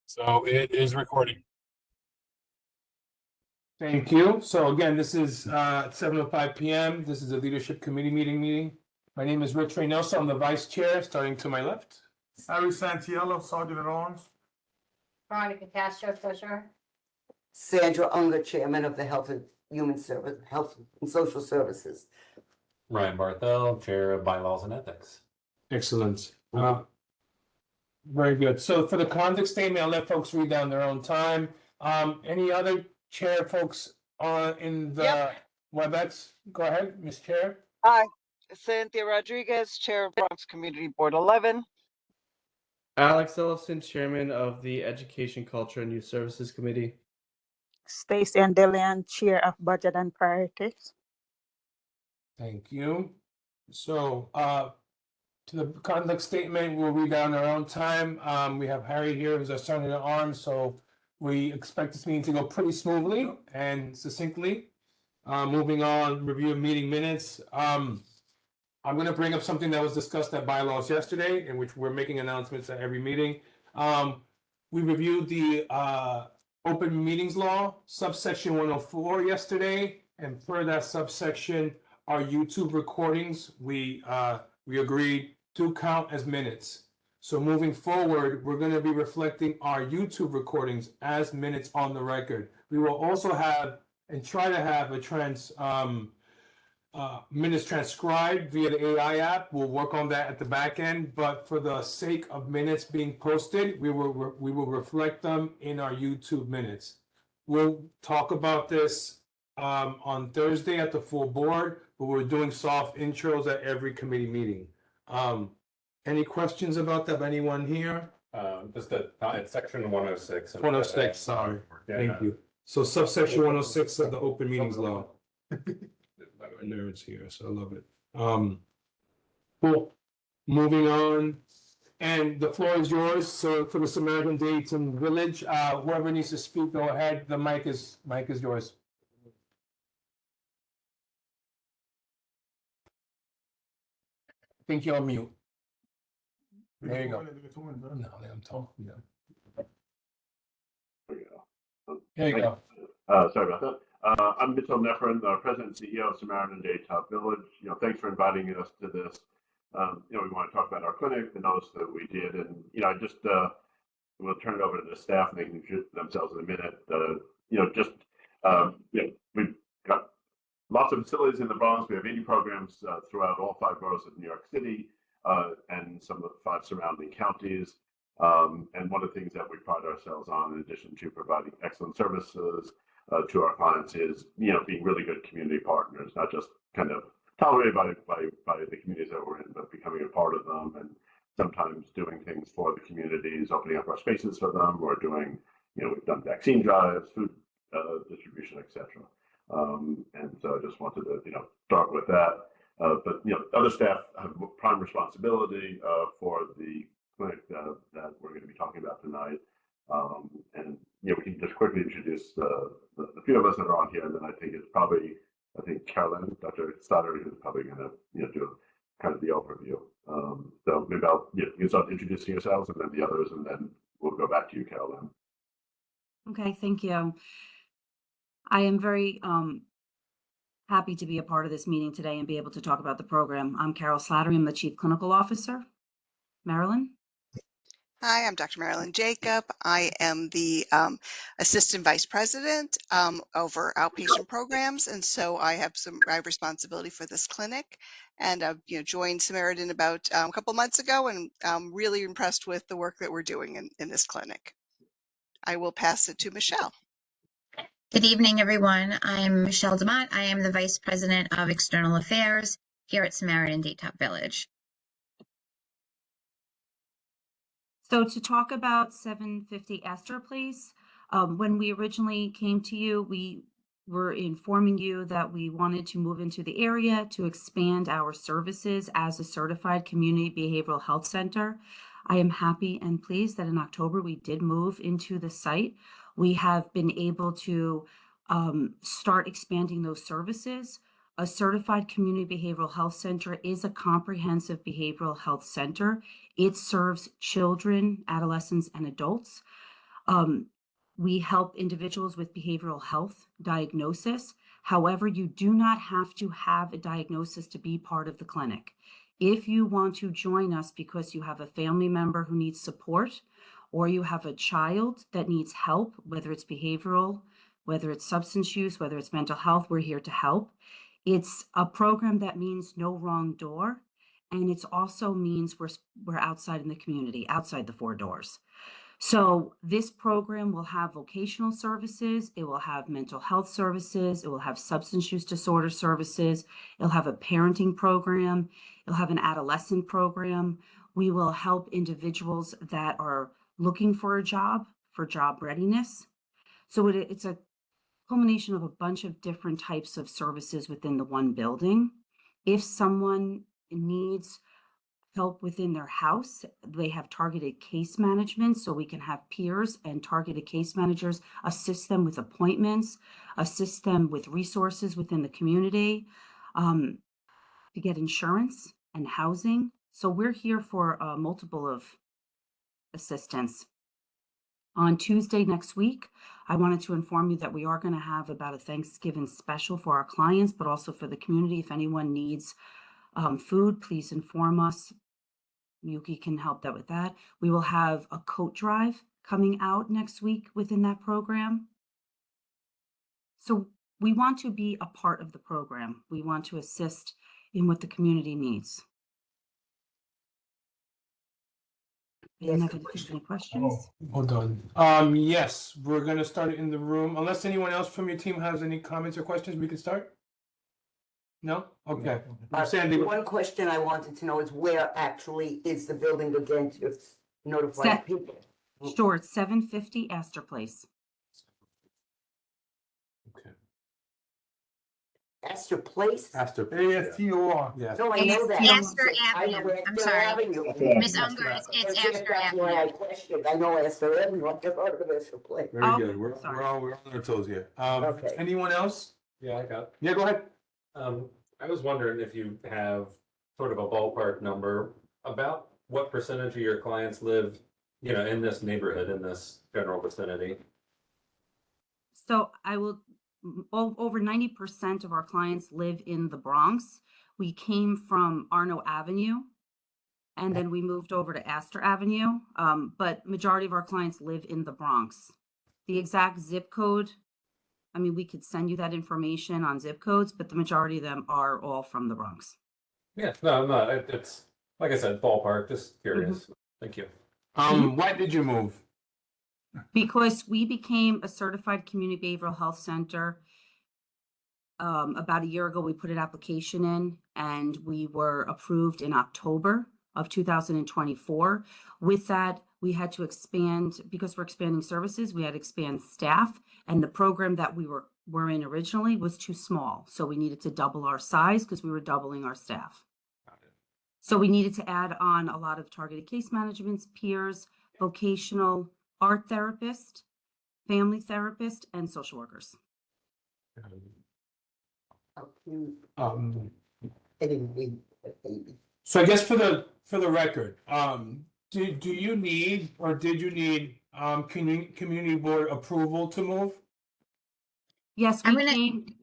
So it is recording. Thank you. So again, this is 7:05 p.m. This is a leadership committee meeting. My name is Rich Reynoso. I'm the vice chair, starting to my left. Harry Santiello, Sergeant at Arms. Veronica Castro, treasurer. Sandra Unger, Chairman of the Health and Social Services. Ryan Barthel, Chair of Bylaws and Ethics. Excellent. Very good. So for the conduct statement, I'll let folks read down their own time. Any other chair folks in the WebEx? Go ahead, Ms. Chair. Hi, Cynthia Rodriguez, Chair of Bronx Community Board 11. Alex Ellison, Chairman of the Education, Culture, and Youth Services Committee. Stacey Andelian, Chair of Budget and Priorities. Thank you. So to the conduct statement, we'll read down our own time. We have Harry here, who's our sergeant at arms, so we expect this meeting to go pretty smoothly and succinctly. Moving on, review of meeting minutes. I'm going to bring up something that was discussed at bylaws yesterday, in which we're making announcements at every meeting. We reviewed the open meetings law, subsection 104 yesterday, and per that subsection, our YouTube recordings, we agreed to count as minutes. So moving forward, we're going to be reflecting our YouTube recordings as minutes on the record. We will also have and try to have minutes transcribed via the AI app. We'll work on that at the back end, but for the sake of minutes being posted, we will reflect them in our YouTube minutes. We'll talk about this on Thursday at the full board, but we're doing soft intros at every committee meeting. Any questions about that? Anyone here? Just it's section 106. 106, sorry. Thank you. So subsection 106 of the open meetings law. Nerds here, so I love it. Cool. Moving on, and the floor is yours. So for the Samaritan Dayton Village, whoever needs to speak, go ahead. The mic is yours. I think you're on mute. There you go. No, I'm talking. Yeah. There you go. Sorry about that. I'm Mitchell Neferin, President and CEO of Samaritan Day Top Village. Thanks for inviting us to this. We want to talk about our clinic, the notice that we did, and I just we'll turn it over to the staff and they can introduce themselves in a minute. We've got lots of facilities in the Bronx. We have 80 programs throughout all 5 boroughs of New York City and some of the 5 surrounding counties. And one of the things that we pride ourselves on, in addition to providing excellent services to our clients, is being really good community partners, not just kind of tolerated by the communities that we're in, but becoming a part of them, and sometimes doing things for the communities, opening up our spaces for them, or doing, we've done vaccine drives, food distribution, etc. And so I just wanted to start with that. But other staff have prime responsibility for the clinic that we're going to be talking about tonight. And we can just quickly introduce the few of us that are on here, and then I think Carolyn, Dr. Stoddard, is probably going to do kind of the overview. So maybe you start introducing yourselves, and then the others, and then we'll go back to you, Carolyn. Okay, thank you. I am very happy to be a part of this meeting today and be able to talk about the program. I'm Carol Slattery. I'm the Chief Clinical Officer. Marilyn? Hi, I'm Dr. Marilyn Jacob. I am the Assistant Vice President over outpatient programs, and so I have responsibility for this clinic. And I've joined Samaritan about a couple months ago, and I'm really impressed with the work that we're doing in this clinic. I will pass it to Michelle. Good evening, everyone. I'm Michelle DeMott. I am the Vice President of External Affairs here at Samaritan Daytop Village. So to talk about 750 Astor Place, when we originally came to you, we were informing you that we wanted to move into the area to expand our services as a certified community behavioral health center. I am happy and pleased that in October we did move into the site. We have been able to start expanding those services. A certified community behavioral health center is a comprehensive behavioral health center. It serves children, adolescents, and adults. We help individuals with behavioral health diagnosis. However, you do not have to have a diagnosis to be part of the clinic. If you want to join us because you have a family member who needs support, or you have a child that needs help, whether it's behavioral, whether it's substance use, whether it's mental health, we're here to help. It's a program that means no wrong door. And it also means we're outside in the community, outside the four doors. So this program will have vocational services, it will have mental health services, it will have substance use disorder services, it'll have a parenting program, it'll have an adolescent program. We will help individuals that are looking for a job, for job readiness. So it's a culmination of a bunch of different types of services within the one building. If someone needs help within their house, they have targeted case management, so we can have peers and targeted case managers assist them with appointments, assist them with resources within the community, to get insurance and housing. So we're here for multiple of assistance. On Tuesday next week, I wanted to inform you that we are going to have about a Thanksgiving special for our clients, but also for the community. If anyone needs food, please inform us. Yuki can help that with that. We will have a coat drive coming out next week within that program. So we want to be a part of the program. We want to assist in what the community needs. Yes, Any questions? Hold on. Yes, we're gonna start it in the room. Unless anyone else from your team has any comments or questions, we can start? No? Okay. Sandy, One question I wanted to know is where actually is the building again to notify people? Sure, it's 750 Astor Place. okay. Astor Place? Astor. ASTOR. Yes. No, I know that. Astor I know Avenue. I'm Astor sorry. Avenue. Miss Unger, it's Astor That's why Avenue. I questioned. I know Astor Avenue. I've never heard of Astor Place. Very Oh, good. We're sorry. on our toes here. Okay. Anyone else? Yeah, I got. Yeah, go ahead. I was wondering if you have sort of a ballpark number about what percentage of your clients live, in this neighborhood, in this general vicinity. So over 90% of our clients live in the Bronx. We came from Arno Avenue, and then we moved over to Astor Avenue. But majority of our clients live in the Bronx. The exact zip code, I mean, we could send you that information on zip codes, but the majority of them are all from the Bronx. Yeah, no, I'm not. It's like I said, ballpark. Just curious. Thank you. Why did you move? Because we became a certified community behavioral health center. About a year ago, we put an application in and we were approved in October of 2024. With that, we had to expand, because we're expanding services, we had to expand staff, and the program that we were in originally was too small. So we needed to double our size because we were doubling our staff. So we needed to add on a lot of targeted case managements, peers, vocational, art therapist, family therapist, and social workers. I didn't read the baby. So I guess for the record, do you need or did you need community board approval to move? Yes, I'm we gonna- came.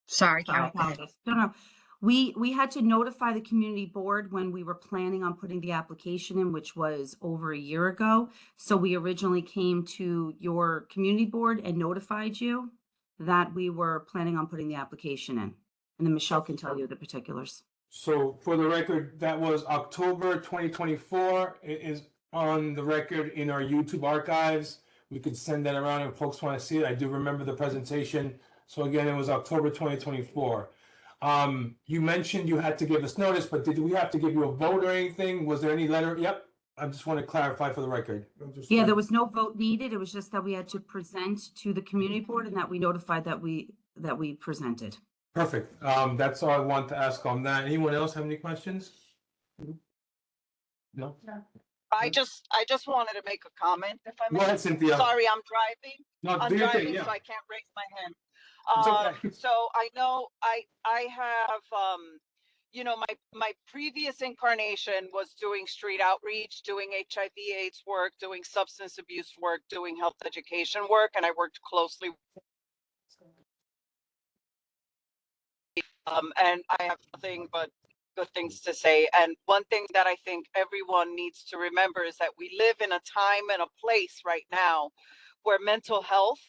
Sorry, Sorry, I Carol. Go ahead. apologize. No. We had to notify the community board when we were planning on putting the application in, which was over a year ago. So we originally came to your community board and notified you that we were planning on putting the application in. And then Michelle can tell you the particulars. So for the record, that was October 2024. It is on the record in our YouTube archives. We could send that around if folks want to see it. I do remember the presentation. So again, it was October 2024. You mentioned you had to give us notice, but did we have to give you a vote or anything? Was there any letter? Yep. I just want to clarify for the record. Yeah, there was no vote needed. It was just that we had to present to the community board and that we notified that we presented. Perfect. That's all I want to ask on that. Anyone else have any questions? No? I just wanted to make a comment, if I may. Go ahead, Cynthia. Sorry, I'm driving. No, I'm do your driving, thing, yeah. so I can't raise my hand. It's okay. So I know I have, you know, my previous incarnation was doing street outreach, doing HIV/AIDS work, doing substance abuse work, doing health education work, and I worked closely. And I have nothing but good things to say. And one thing that I think everyone needs to remember is that we live in a time and a place right now where mental health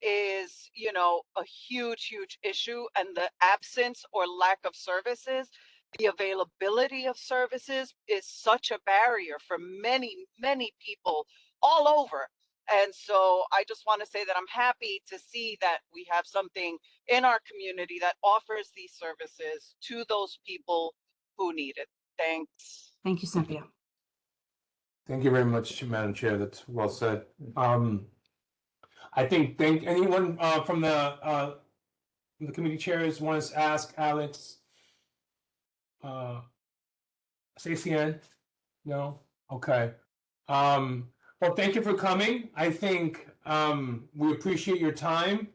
is, you know, a huge issue, and the absence or lack of services, the availability of services is such a barrier for many people all over. And so I just want to say that I'm happy to see that we have something in our community that offers these services to those people who need it. Thanks. Thank you, Cynthia. Thank you very much, Madam Chair. That's well said. I think anyone from the committee chairs wants to ask Alex, Stacey Ann? No? Okay. Well, thank you for coming. I think we appreciate your time.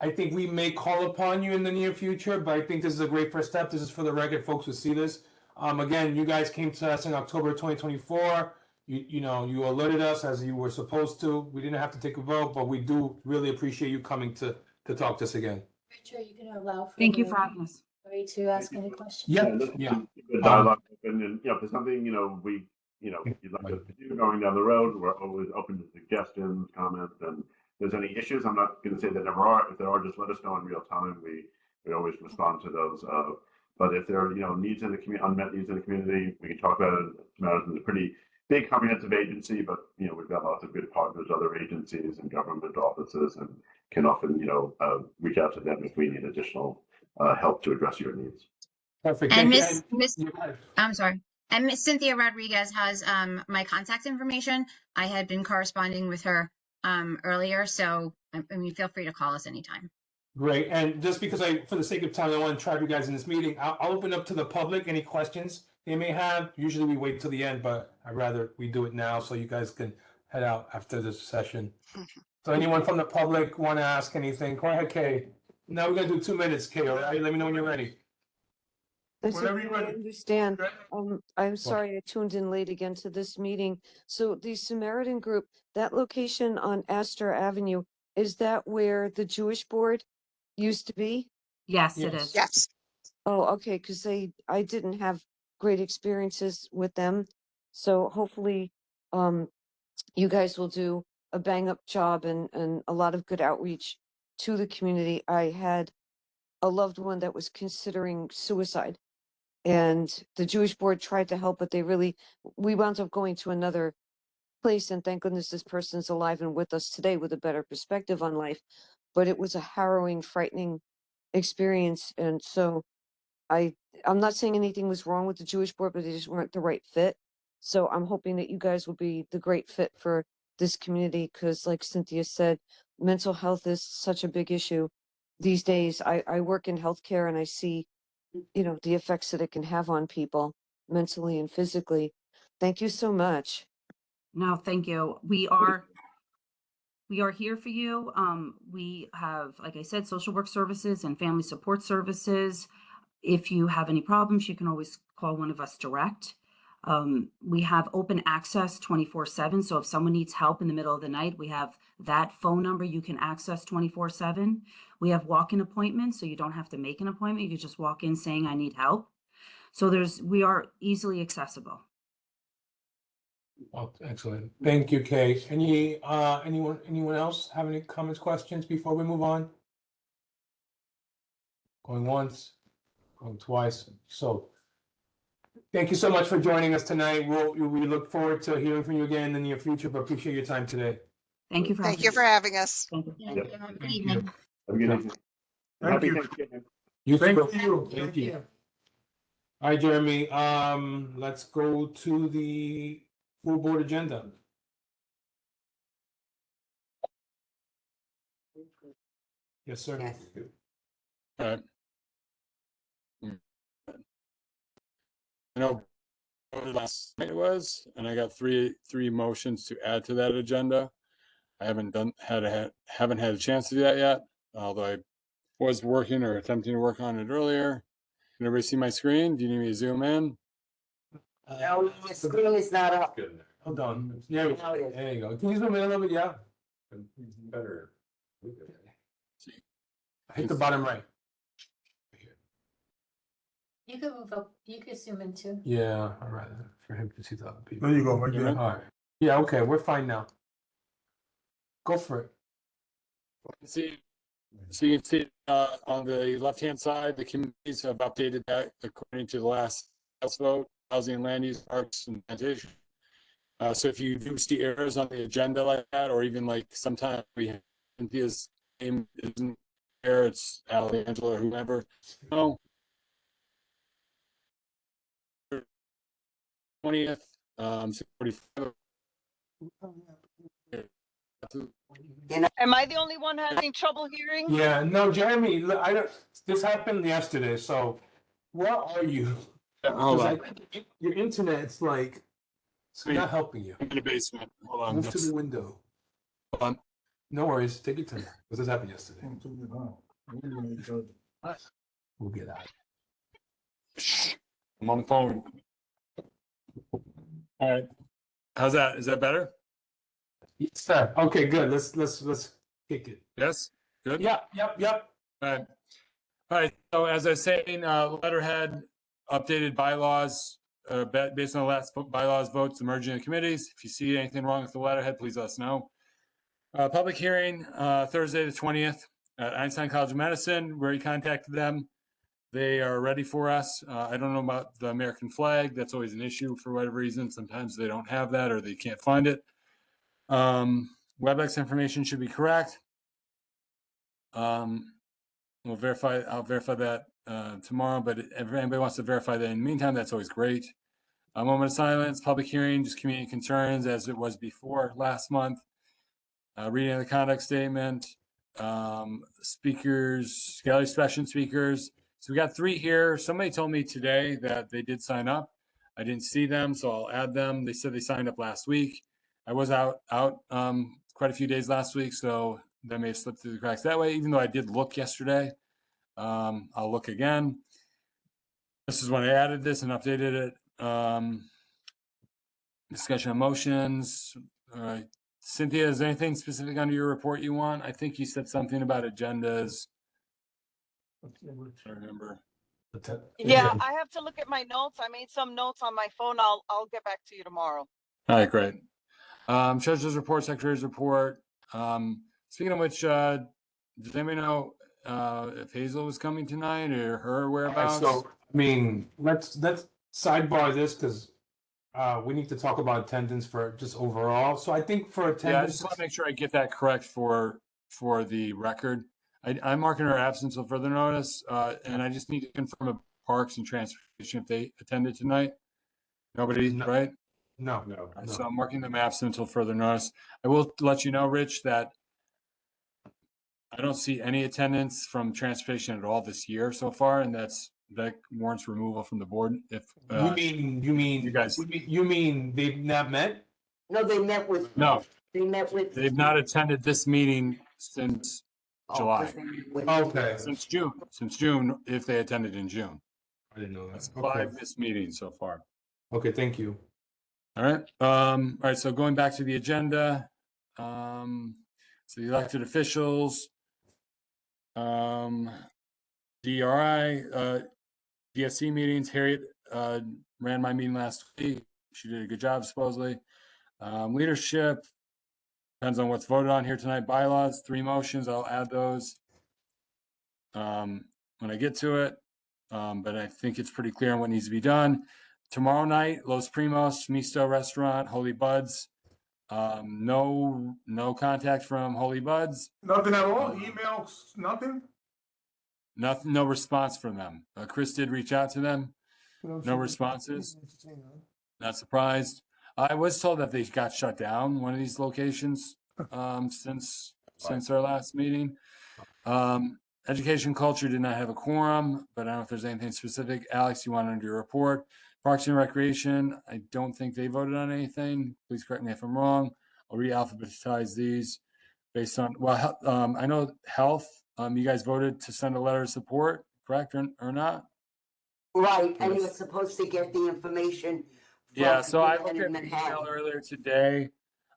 I think we may call upon you in the near future, but I think this is a great first step. This is for the record, folks who see this. Again, you guys came to us in October 2024. You know, you alerted us as you were supposed to. We didn't have to take a vote, but we do really appreciate you coming to talk to us again. Richard, you can allow for. Thank you for having us. Ready to ask any questions? Yeah, let's yeah. keep the dialogue open, and if there's something you'd like us to do going down the road, we're always open to suggestions, comments, and if there's any issues, I'm not going to say there never are. If there are, just let us know in real time. We always respond to those. But if there are needs in the community, unmet needs in the community, we can talk about it. Samaritan's a pretty big comprehensive agency, but we've got lots of good partners, other agencies and government offices, and can often reach out to them if we need additional help to address your needs. Perfect. And Thank you. I'm sorry. And Miss Cynthia Rodriguez has my contact information. I had been corresponding with her earlier, so I mean, feel free to call us anytime. Great. And just because for the sake of time, I want to trap you guys in this meeting. I'll open up to the public. Any questions they may have? Usually we wait till the end, but I'd rather we do it now so you guys can head out after this session. So anyone from the public want to ask anything? Go ahead, Kay. Now we're going to do 2 minutes, Kay. All right. Let me know when you're ready. That's Whenever you're I ready. understand. I'm sorry I tuned in late again to this meeting. So the Samaritan Group, that location on Astor Avenue, is that where the Jewish Board used to be? Yes, it is. Yes. Oh, okay, because I didn't have great experiences with them. So hopefully, you guys will do a bang up job and a lot of good outreach to the community. I had a loved one that was considering suicide, and the Jewish Board tried to help, but we wound up going to another place, and thank goodness this person's alive and with us today with a better perspective on life. But it was a harrowing, frightening experience, and so I'm not saying anything was wrong with the Jewish Board, but they just weren't the right fit. So I'm hoping that you guys will be the great fit for this community, because like Cynthia said, mental health is such a big issue these days. I work in healthcare, and I see, the effects that it can have on people mentally and physically. Thank you so much. No, thank you. We are here for you. We have, like I said, social work services and family support services. If you have any problems, you can always call one of us direct. We have open access 24/7. So if someone needs help in the middle of the night, we have that phone number you can access 24/7. We have walk-in appointments, so you don't have to make an appointment. You can just walk in saying, I need help. So we are easily accessible. Oh, excellent. Thank you, Kay. Anyone else have any comments, questions before we move on? Going once, going twice. So thank you so much for joining us tonight. We look forward to hearing from you again in the near future, but appreciate your time today. Thank you for Thank you for having us. Thank you. Thank you. Have a good evening. Have a good evening. Thank Happy you. Thanksgiving. Thank you. Thank you. All right, Jeremy, let's go to the full board agenda. Yes, sir. Yes. I know last night it was, and I got three motions to add to that agenda. I haven't had a chance to do that yet, although I was working or attempting to work on it earlier. Can everybody see my screen? Do you need me to zoom in? No, the screen is not up. Good. Hold on. There, Now it is. there you go. Can you zoom in a little bit? Yeah. Better. Hit the bottom right. You could move up, you could zoom in too. Yeah, I'd rather for him to see the other people. There you go, right there. All right. Yeah, okay, we're fine now. Go for it. See, so you can see on the left-hand side, the committees have updated that according to the last House vote, housing and land use, parks and sanitation. So if you do see errors on the agenda like that, or even like sometimes we have Cynthia's name isn't there, it's Ali, Angela, or whoever. No. 20th, 6:45. Am I the only one having trouble hearing? Yeah, no, Jeremy, I don't, this happened yesterday, so where are you? Hold 'Cause on. Your internet's like, it's not helping you. I'm in the basement. Hold on. Move to the window. Hold on. No worries, take your time, because this happened yesterday. We'll get out. I'm on the phone. All right. How's that? Is that better? Yes, sir. Okay, good. Let's kick it. Yes? Good? Yep. All right. All right. So as I was saying, letterhead, updated bylaws, based on the last bylaws votes, the merging of committees. If you see anything wrong with the letterhead, please let us know. Public hearing, Thursday, the 20th at Einstein College of Medicine. We already contacted them. They are ready for us. I don't know about the American flag. That's always an issue for whatever reason. Sometimes they don't have that or they can't find it. WebEx information should be correct. I'll verify that tomorrow, but if anybody wants to verify that in the meantime, that's always great. A moment of silence, public hearing, just community concerns as it was before last month. Reading of the conduct statement, speakers, gallery session speakers. So we got 3 here. Somebody told me today that they did sign up. I didn't see them, so I'll add them. They said they signed up last week. I was out quite a few days last week, so that may have slipped through the cracks that way, even though I did look yesterday. I'll look again. This is when I added this and updated it. Discussion of motions. All right. Cynthia, is there anything specific under your report you want? I think you said something about agendas. I remember. Yeah, I have to look at my notes. I made some notes on my phone. I'll get back to you tomorrow. All right, great. Treasurer's report, secretary's report. Speaking of which, does anybody know if Hazel was coming tonight or her whereabouts? So, I mean, let's sidebar this because we need to talk about attendance for just overall. So I think for attendance, Yeah, I just want to make sure I get that correct for the record. I'm marking her absence until further notice, and I just need to confirm of Parks and Transportation if they attended tonight. Nobody, right? No. So I'm marking them absent until further notice. I will let you know, Rich, that I don't see any attendance from transportation at all this year so far, and that warrants removal from the board. If you mean you guys, you mean they've not met? No, they met with. No, They met with. they've not attended this meeting since July. Okay. Since June, if they attended in June. I didn't know that. That's 5 this meeting so far. Okay, thank you. All right. All right. So going back to the agenda, so the elected officials, DRI, DSC meetings. Harriet ran my meeting last week. She did a good job, supposedly. Leadership depends on what's voted on here tonight. Bylaws, 3 motions. I'll add those when I get to it. But I think it's pretty clear on what needs to be done. Tomorrow night, Los Primos, Misto Restaurant, Holy Buds. No contact from Holy Buds. Nothing at all? Emails, nothing? Nothing, no response from them. Chris did reach out to them. No responses. Not surprised. I was told that they got shut down, one of these locations, since our last meeting. Education Culture did not have a quorum, but I don't know if there's anything specific. Alex, you want to do your report? Parks and Recreation, I don't think they voted on anything. Please correct me if I'm wrong. I'll re-alphabetize these based on, well, I know Health, you guys voted to send a letter of support, correct or not? Right, and Yes. you're supposed to get the information. Yeah, from so I the looked at the Manhattan. email earlier today.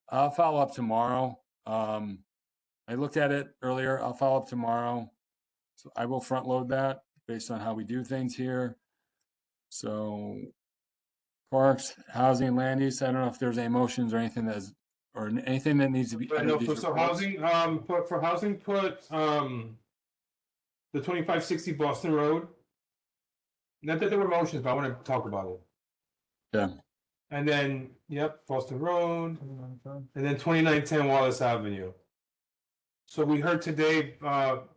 I'll follow up tomorrow. I looked at it earlier. I'll follow up tomorrow. So I will front load that based on how we do things here. So parks, housing, and land use. I don't know if there's any motions or anything or anything that needs to be. I know these for so reports. housing, for housing, put the 2560 Boston Road. Not that there were motions, but I want to talk about it. Yeah. And then, yep, Boston Road, and then 2910 Wallace Avenue. So we heard today,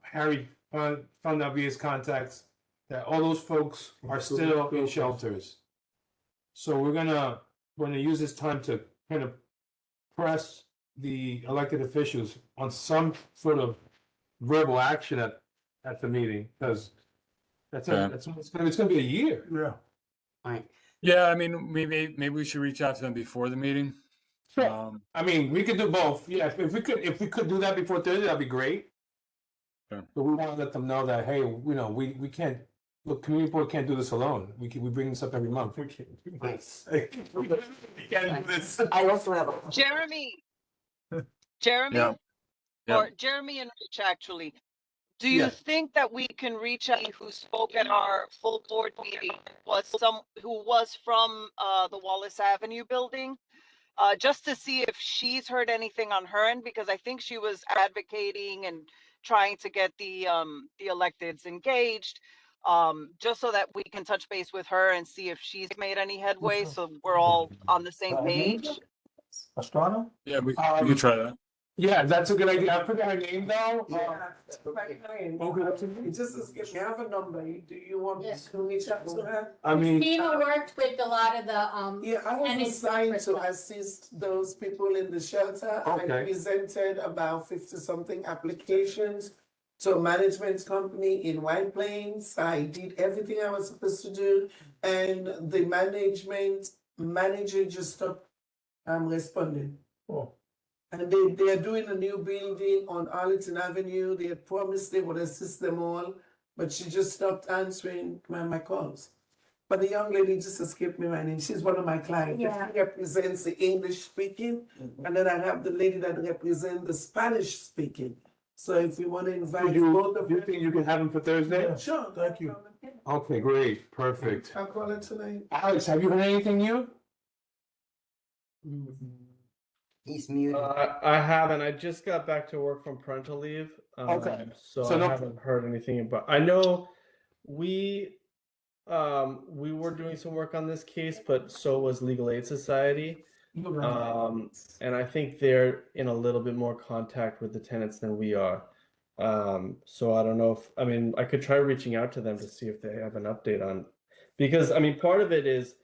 Harry found out via his contacts that all those folks are still in shelters. So we're gonna use this time to kind of press the elected officials on some sort of verbal action at the meeting, because it's gonna be a year. Yeah. Right. Yeah, I mean, maybe we should reach out to them before the meeting. Sure. I mean, we could do both. Yeah, if we could do that before Thursday, that'd be great. Sure. But we want to let them know that, hey, we can't, look, community board can't do this alone. We bring this up every month. We can't do this. We can't do this. I also have a. Jeremy, Yeah. or Jeremy and Rich, actually. Do you Yeah. think that we can reach out who spoke at our full board meeting who was from the Wallace Avenue building? Just to see if she's heard anything on her end, because I think she was advocating and trying to get the electeds engaged. Just so that we can touch base with her and see if she's made any headway, so we're all on the same page. Astrana? Yeah, we can try that. Yeah, that's a good idea. I forget her name though. Just if you have a number, do you want to reach out to her? I mean, FEMA worked with a lot of the, Yeah, I was tenants assigned to for- assist those people in the shelter. I Okay. presented about 50-something applications to a management company in White Plains. I did everything I was supposed to do, and the manager just stopped responding. Oh. And they are doing a new building on Arlington Avenue. They had promised they would assist them all, but she just stopped answering my calls. But the young lady just escaped me my name. She's one of my clients. Yeah. She represents the English speaking, and then I have the lady that represents the Spanish speaking. So if you want to invite both of do you them. think you can have them for Thursday? Sure. Thank you. Okay, great, perfect. I'll call it tonight. Alex, have you heard anything new? He's muted. I haven't. I just got back to work from parental leave. Okay. So So I no- haven't heard anything about. I know we were doing some work on this case, but so was Legal Aid Society. And I think they're in a little bit more contact with the tenants than we are. So I don't know if, I mean, I could try reaching out to them to see if they have an update on, because I mean, part of it is,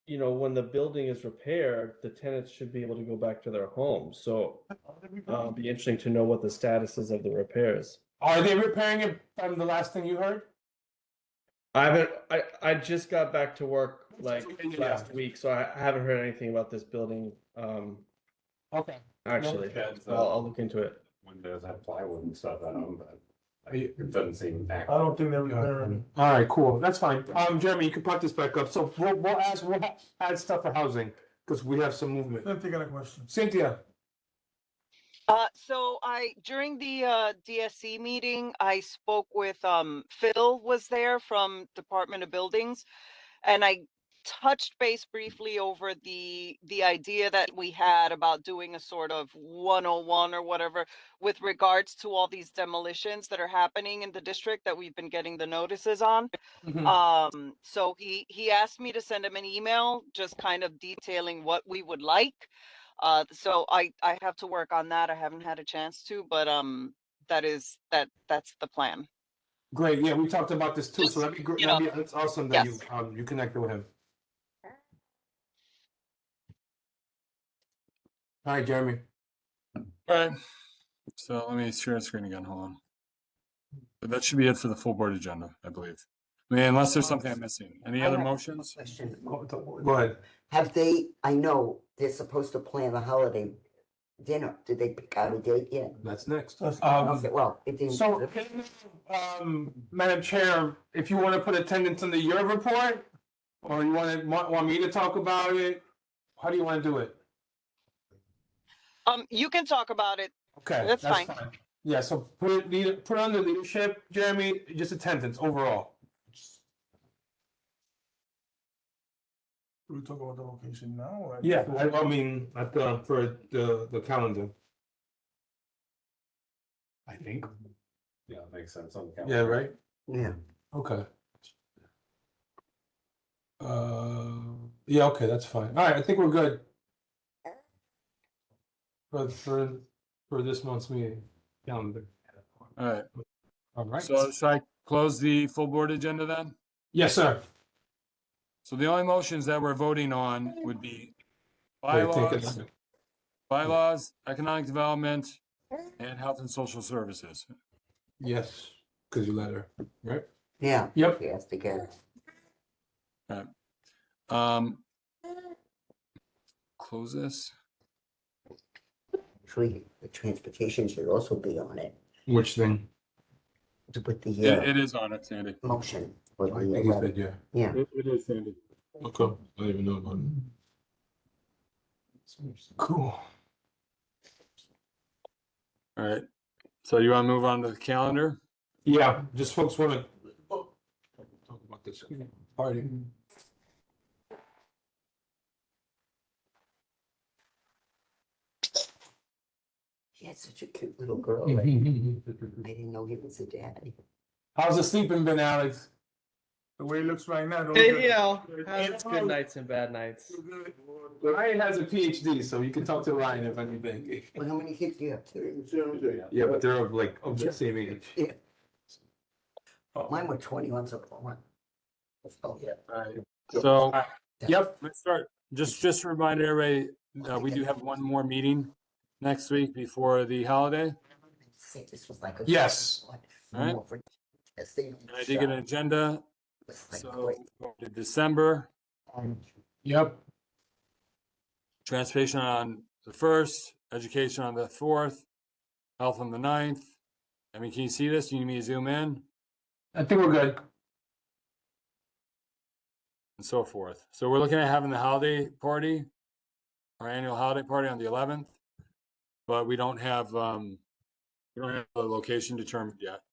you know, when the building is repaired, the tenants should be able to go back to their homes. So it'd be interesting to know what the status is of the repairs. Are they repairing it from the last thing you heard? I just got back to work like Yeah. last week, so I haven't heard anything about this building. Okay. Actually, I'll look into it. Windows have plywood and stuff on them, but it doesn't seem I accurate. don't think they're repairing. All right, cool. That's fine. Jeremy, you can put this back up. So we'll add stuff for housing because we have some movement. Cynthia got a question. Cynthia. So during the DSC meeting, I spoke with Phil was there from Department of Buildings, and I touched base briefly over the idea that we had about doing a sort of 101 or whatever with regards to all these demolitions that are happening in the district that we've been getting the notices on. So he asked me to send him an email just kind of detailing what we would like. So I have to work on that. I haven't had a chance to, but that's the plan. Great. Yeah, we talked about this too. So that'd be great. That's awesome that Yes. you connected with him. All right, Jeremy. All right. So let me share the screen again. Hold on. But that should be it for the full board agenda, I believe. I mean, unless there's something I'm missing. Any I other have a motions? question. Go ahead. Have they, I know they're supposed to plan the holiday dinner. Did they pick out a date yet? That's next. Okay, well, it didn't. So, Madam Chair, if you want to put attendance under your report, or you want me to talk about it, how do you want to do it? You can talk about it. Okay, That's fine. Yeah, so put it under leadership, Jeremy, just attendance overall. Do we talk about the location now? Or Yeah, I mean, for the calendar. I think. Yeah, it makes sense on the Yeah, calendar. right? Yeah. Okay. Yeah, okay, that's fine. All right, I think we're good. For this month's meeting calendar. All right. All right. So should I close the full board agenda then? Yes, sir. So the only motions that we're voting on would be Wait, take it. bylaws, economic development, and health and social services. Yes, because you let her, right? Yeah. Yep. Yes, together. All right. Close this. Actually, the transportation should also be on it Which thing? to put the It is on it, Sandy. motion. For I the think he 11. said, yeah. Yeah. It is, Sandy. Okay, I don't even know about it. Cool. All right. So you want to move on to the calendar? Yeah, just folks want to talk about this party. He had such a cute little girl. Right? I didn't know he was a daddy. How's the sleeping been, Alex? The way it looks right now. don't Hey, look- you know, has good nights and bad nights. Ryan has a PhD, so you can talk to Ryan if anything. Well, how many kids do you have? Two. Yeah, but they're of the same age. Yeah. Mine were 21, so one. Oh, yeah. All right. So Yep. let's start. Just to remind everybody, we do have one more meeting next week before the holiday. Say this was like a Yes. All right. more for testing. And I did get an agenda. It's like So great. to December, Yep. transportation on the 1st, education on the 4th, health on the 9th. I mean, can you see this? You need me to zoom in I think we're good. and so forth. So we're looking at having the holiday party, our annual holiday party on the 11th, but we don't have the location determined yet.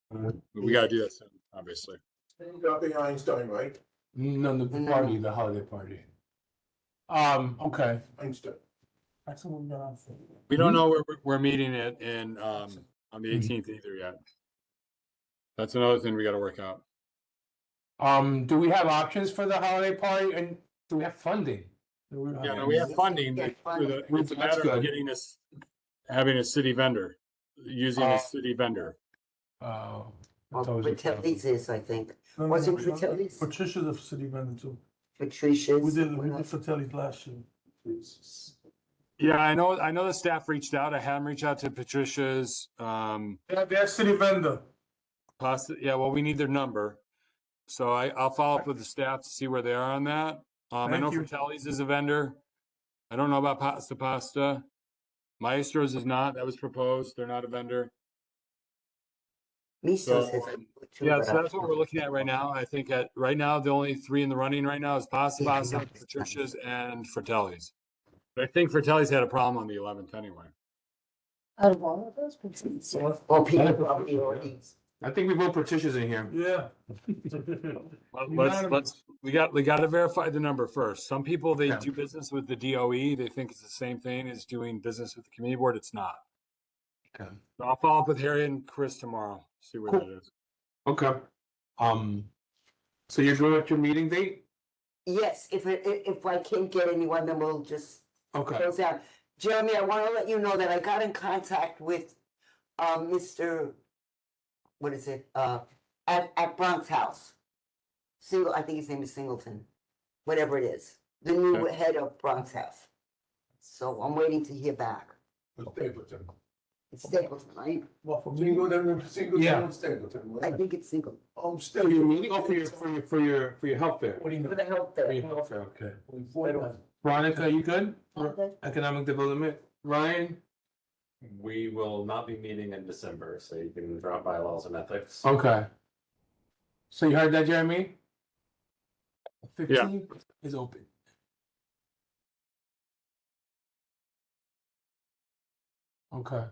But we got to do that soon, obviously. Dropping Einstein, right? No, the party, the holiday party. Okay. Einstein. That's what we're gonna say. We don't know where we're meeting it in on the 18th either yet. That's another thing we got to work out. Do we have options for the holiday party, and do we have funding? Yeah, no, we have funding. Yeah, funding. It's a That's matter of good. getting this, having a city vendor, using a city vendor. Oh. Well, that's always a problem. Fratelli's is, I think. No, Was no, it no, Fratelli's? Patricia's a city vendor too. Patricia's. We did Fratelli's last year. Yeah, I know the staff reached out. I had them reach out to Patricia's, They're city vendor. yeah, well, we need their number. So I'll follow up with the staff to see where they are on that. I Thank know you. Fratelli's is a vendor. I don't know about Pasta. Maestro's is not. That was proposed. They're not a vendor. Misos So, has a good too, yeah, but so that's what we're looking at right now. I think right now, the only three in the running right now is Pasta, Patricia's, and Fratelli's. But I think Fratelli's had a problem on the 11th anyway. Out of all of those, well, people probably already. I think we vote Patricia's in here. Yeah. We got to verify the number first. Some people, they Yeah. do business with the DOE. They think it's the same thing as doing business with the community board. It's not. Okay. So I'll follow up with Harry and Chris tomorrow. See where that is. Okay. So you're good with your meeting date? Yes, if I can't get anyone, then we'll just Okay. close out. Jeremy, I want to let you know that I got in contact with Mr. What is it? At Bronx House. I think his name is Singleton, whatever it is, the new Okay. head of Bronx House. So I'm waiting to hear back. Stapleton. It's Stapleton, right? Well, for Singleton, Yeah. Stapleton. I think it's Singleton. I'm So still. your meeting, for your health fair? What do you For the know? health For there. your health fair, okay. Veronica, Veronica, you good? I'm good. Economic development? Ryan? We will not be meeting in December, so you can drop bylaws and ethics. Okay. So you heard that, Jeremy? Yeah. 15 is open. Okay.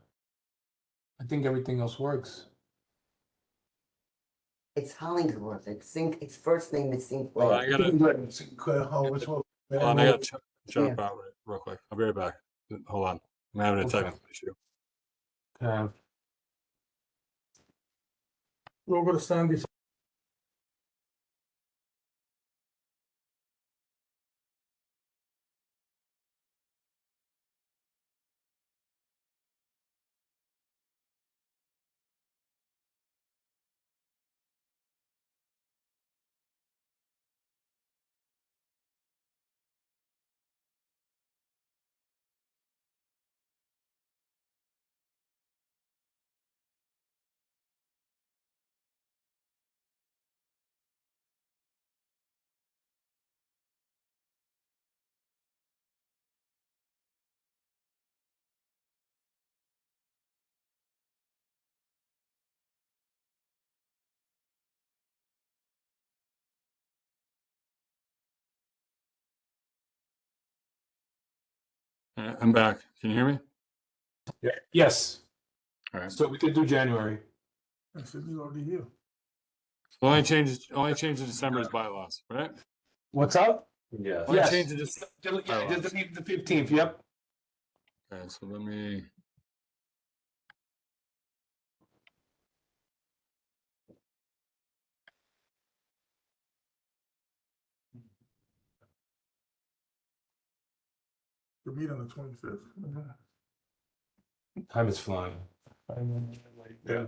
I think everything else works. It's Hollingsworth. Its first name is Well, Sinclair. I gotta, Which one? hold on, I gotta jump Yeah. out real quick. I'll be right back. Hold on. I'm having a Okay. technical issue. We'll go to Sandy. All right, I'm back. Can you hear me? Yeah. Yes. All right. So we could do January. I said he's already here. The only change in December is bylaws, right? What's up? Yeah. Only Yes. change in Dec- Yeah, bylaws. just the 15th. Yep. Okay, so let me. We meet on the 25th. Time is flying. Yeah.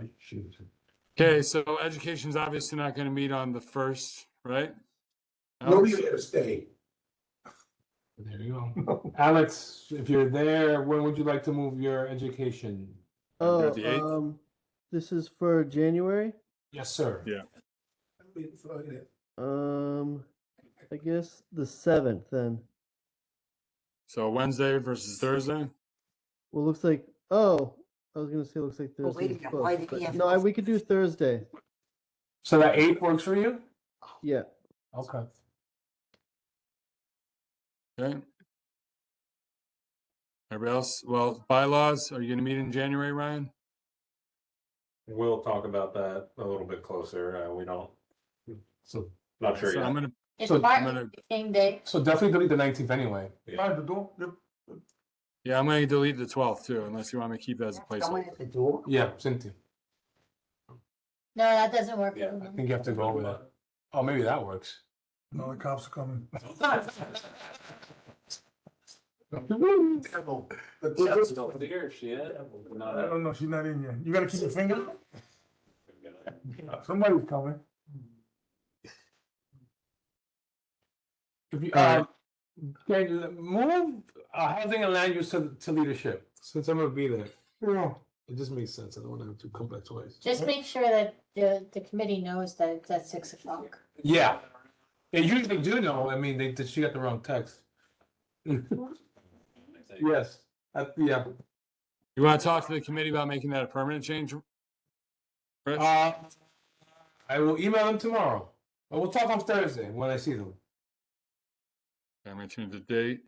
Okay, so education's obviously not going to meet on the 1st, right? Nobody Alex? there to stay. There you go. Alex, if you're there, when would you like to move your education? Do it the 8th? This is for January. Yes, sir. Yeah. I guess the 7th then. So Wednesday versus Thursday? Well, looks like. Oh, I was gonna say looks like Oh, wait Thursday. a minute, why did he have No, we could do Thursday. So that 8th works for you? Yeah. Okay. Okay. Everybody else? Well, bylaws, are you going to meet in January, Ryan? We'll talk about that a little bit closer. We don't. So Not sure So yet. I'm going to. It's So- Martin I'm gonna- Luther King Day. So definitely delete the 19th anyway. Mind the door. Yep. Yeah, I'm going to delete the 12th too, unless you want me to keep that as a Someone placeholder. at the door? Yeah, Cynthia. No, that doesn't work. Yeah, I think you have to go with that. Oh, maybe that works. No, the cops are coming. I don't know. She's not in yet. You gotta keep your finger. Somebody's coming. If you, Alright. okay, move housing and land use to leadership, since I'm gonna be there. Yeah. It just makes sense. I don't wanna have to come back twice. Just make sure that the committee knows that it's at 6 o'clock. Yeah. They usually do know. I mean, she got the wrong text. Yes. Yeah. You want to talk to the committee about making that a permanent change? Rich? I will email them tomorrow. But we'll talk on Thursday when I see them. I'm going to change the date.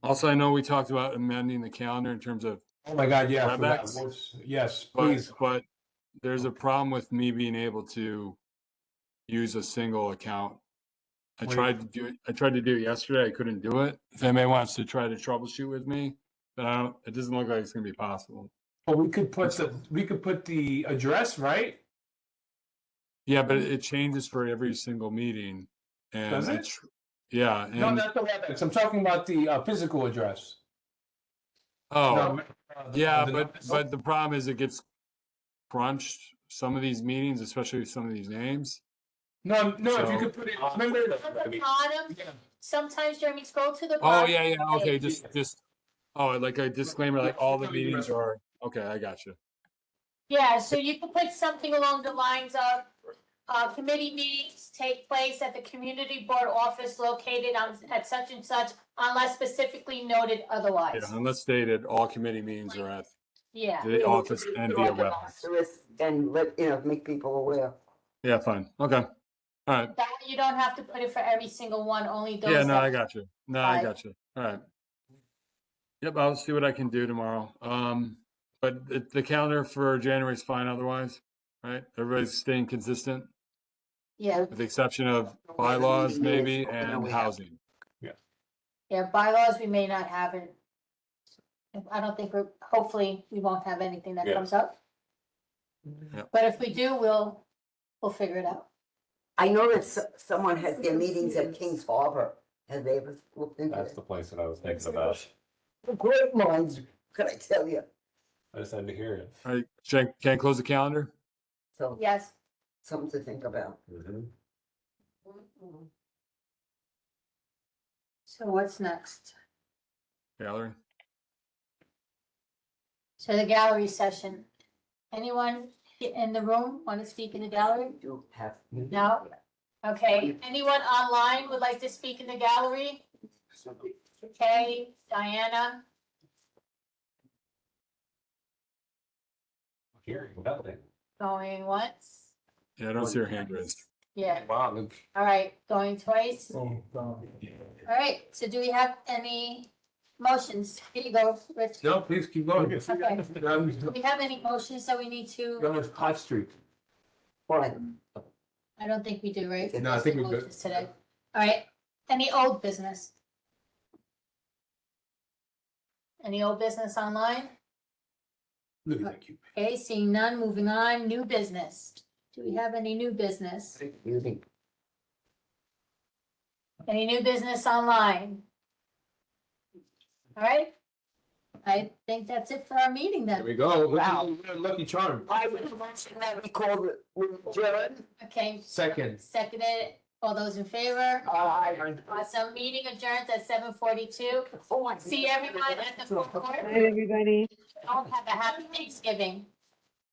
Also, I know we talked about amending the calendar in terms of, Oh my God, yeah. I forgot. WebEx? Yes, but, please. but there's a problem with me being able to use a single account. I Wait. tried to do it yesterday. I couldn't do it. If anybody wants to try to troubleshoot with me, but it doesn't look like it's going to be possible. But we could put the address, right? Yeah, but it changes for every single meeting. And Does it? Yeah. No, And, that's the WebEx. I'm talking about the physical address. oh, No, yeah, the- but the problem is it gets crunched. Some of these meetings, especially some of these names. No, if you So- could put it, remember, At the bottom, sometimes Jeremy, scroll to the Oh, bottom. yeah, yeah, okay, just, oh, like a disclaimer, like all the meetings are, okay, I got you. Yeah, so you can put something along the lines of, Committee meetings take place at the community board office located at such and such unless specifically noted Yeah, otherwise. unless stated, all committee meetings are at Yeah. the office and via Like an WebEx. asterisk and let, make people aware. Yeah, fine. Okay. All right. That you don't have to put it for every single one, only those. Yeah, no, that- I got you. No, I Right. got you. All right. Yep, I'll see what I can do tomorrow. But the calendar for January is fine otherwise, right? Everybody's staying consistent, Yeah, with the exception of bylaws maybe and housing. yeah, bylaws, we may not have it. I don't think hopefully we won't have anything that Yeah. comes up. Yep. But if we do, we'll figure it out. I know that someone has their meetings at Kings Harbor. Have they ever looked into That's it? the place that I was thinking about. Great minds, can I tell you? I just had to hear it. All right, can I close the calendar? So, Yes. something to think about. So what's next? Gallery? So the gallery session. Anyone in the room want to speak in the gallery? Do have. No? Okay, anyone online would like to speak in the gallery? Okay, Diana, Hearing nothing. going once? Yeah, I don't see her hand raised. Yeah, Wow. all right, going twice? Oh, All right, so do we have any motions? Here you go, Rich. No, please keep going. Okay. Do we have any motions that we need to? Hot Street. What? I don't think we do, right? No, I think we're good. Motions today. All right, any old business? Any old business online? Look at that cute. Okay, seeing none, moving on, new business. Do we have any new business? Any new business online? All right, I think that's it for our meeting There then. we go. Wow. Lucky charm. I would mention that we called it, adjourned. Okay, Second. seconded, all those in favor? Aye. Awesome, meeting adjourned at 7:42. Oh, I See everyone at the food court. Night, everybody. All have a happy Thanksgiving.